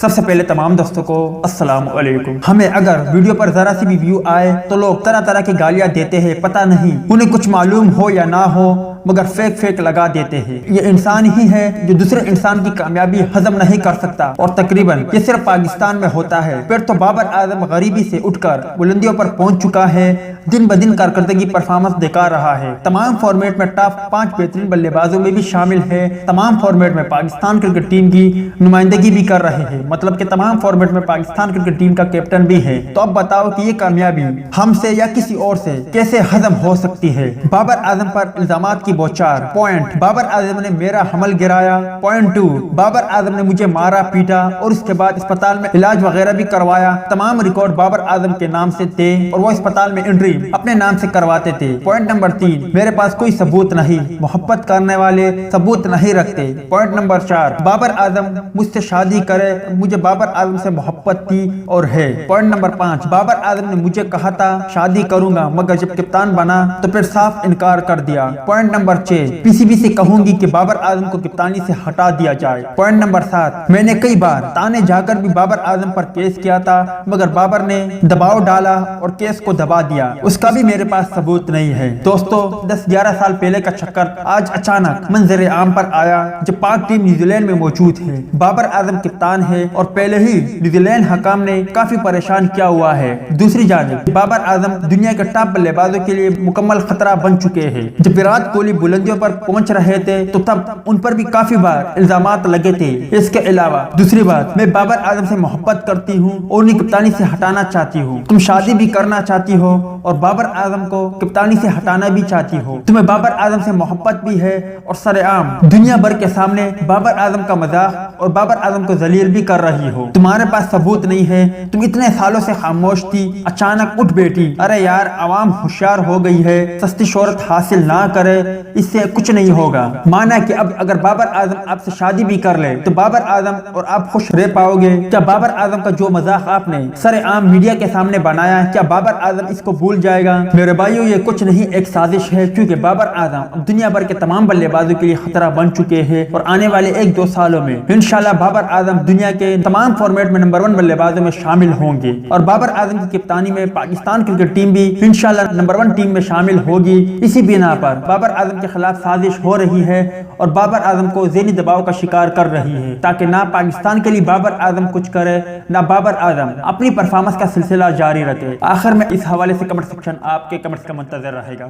سب سے پہلے تمام دوستوں کو السلام علیکم۔ ہمیں اگر ویڈیو پر ذرا سی بھی ویو آئے تو لوگ طرح طرح کی گالیاں دیتے ہیں، پتہ نہیں انہیں کچھ معلوم ہو یا نہ ہو مگر فیک لگا دیتے ہیں۔ یہ انسان ہی ہے جو دوسرے انسان کی کامیابی ہضم نہیں کر سکتا، اور تقریباً یہ صرف پاکستان میں ہوتا ہے۔ پھر تو بابر اعظم غریبی سے اٹھ کر بلندیوں پر پہنچ چکا ہے، دن بدن کارکردگی پرفارمنس دکھا رہا ہے۔ تمام فارمیٹ میں ٹاپ 5 بہترین بلے بازوں میں بھی شامل ہے۔ تمام فارمیٹ میں پاکستان کرکٹ ٹیم کی نمائندگی بھی کر رہے ہیں، مطلب کہ تمام فارمیٹ میں پاکستان کرکٹ ٹیم کا کیپٹن بھی ہے۔ تو اب بتاؤ کہ یہ کامیابی ہم سے یا کسی اور سے کیسے ہضم ہو سکتی ہے؟ بابر اعظم پر الزامات کی بوچھار۔ پوائنٹ: بابر اعظم نے میرا حمل گرایا۔ پوائنٹ 2: بابر اعظم نے مجھے مارا پیٹا اور اس کے بعد اسپتال میں علاج وغیرہ بھی کروایا۔ تمام ریکارڈ بابر اعظم کے نام سے تھے اور وہ اسپتال میں انٹری اپنے نام سے کرواتے تھے۔ پوائنٹ نمبر 3: میرے پاس کوئی ثبوت نہیں، محبت کرنے والے ثبوت نہیں رکھتے۔ پوائنٹ نمبر 4: بابر اعظم مجھ سے شادی کرے، مجھے بابر اعظم سے محبت تھی اور ہے۔ پوائنٹ نمبر 5: بابر اعظم نے مجھے کہا تھا شادی کروں گا، مگر جب کپتان بنا تو پھر صاف انکار کر دیا۔ پوائنٹ نمبر 6: پی سی بی سے کہوں گی کہ بابر اعظم کو کپتانی سے ہٹا دیا جائے۔ پوائنٹ نمبر 7: میں نے کئی بار تانے جا کر بھی بابر اعظم پر کیس کیا تھا، مگر بابر نے دباؤ ڈالا اور کیس کو دبا دیا، اس کا بھی میرے پاس ثبوت نہیں ہے۔ دوستو، 10-11 سال پہلے کا چکر آج اچانک منظر عام پر آیا جب پاک ٹیم نیوزی لینڈ میں موجود ہے۔ بابر اعظم کپتان ہے اور پہلے ہی نیوزی لینڈ حکام نے کافی پریشان کیا ہوا ہے۔ دوسری جانب بابر اعظم دنیا کے ٹاپ بلے بازوں کے لیے مکمل خطرہ بن چکے ہیں۔ جب وراٹ کوہلی بلندیوں پر پہنچ رہے تھے تو تب ان پر بھی کافی بار الزامات لگے تھے۔ اس کے علاوہ دوسری بات، میں بابر اعظم سے محبت کرتی ہوں اور انہیں کپتانی سے ہٹانا چاہتی ہوں۔ تم شادی بھی کرنا چاہتی ہو اور بابر اعظم کو کپتانی سے ہٹانا بھی چاہتی ہو۔ تمہیں بابر اعظم سے محبت بھی ہے اور سرعام دنیا بھر کے سامنے بابر اعظم کا مذاق اور بابر اعظم کو ذلیل بھی کر رہی ہو۔ تمہارے پاس ثبوت نہیں ہے، تم اتنے سالوں سے خاموش تھی، اچانک اٹھ بیٹھی۔ ارے یار، عوام ہوشیار ہو گئی ہے، سستی شہرت حاصل نہ کرے، اس سے کچھ نہیں ہوگا۔ مانا کہ اب اگر بابر اعظم آپ سے شادی بھی کر لے تو بابر اعظم اور آپ خوش رہ پاؤ گے؟ کیا بابر اعظم کا جو مذاق آپ نے سرعام میڈیا کے سامنے بنایا ہے، کیا بابر اعظم اس کو بھول جائے گا؟ میرے بھائیو، یہ کچھ نہیں، ایک سازش ہے، کیونکہ بابر اعظم اب دنیا بھر کے تمام بلے بازوں کے لیے خطرہ بن چکے ہیں اور آنے والے 1-2 سالوں میں انشاءاللہ بابر اعظم دنیا کے تمام فارمیٹ میں نمبر 1 بلے بازوں میں شامل ہوں گے، اور بابر اعظم کی کپتانی میں پاکستان کرکٹ ٹیم بھی انشاءاللہ نمبر 1 ٹیم میں شامل ہوگی۔ اسی بنا پر بابر اعظم کے خلاف سازش ہو رہی ہے اور بابر اعظم کو ذہنی دباؤ کا شکار کر رہی ہے، تاکہ نہ پاکستان کے لیے بابر اعظم کچھ کرے، نہ بابر اعظم اپنی پرفارمنس کا سلسلہ جاری رکھے۔ آخر میں اس حوالے سے کمنٹ سیکشن آپ کے کمنٹس کا منتظر رہے گا۔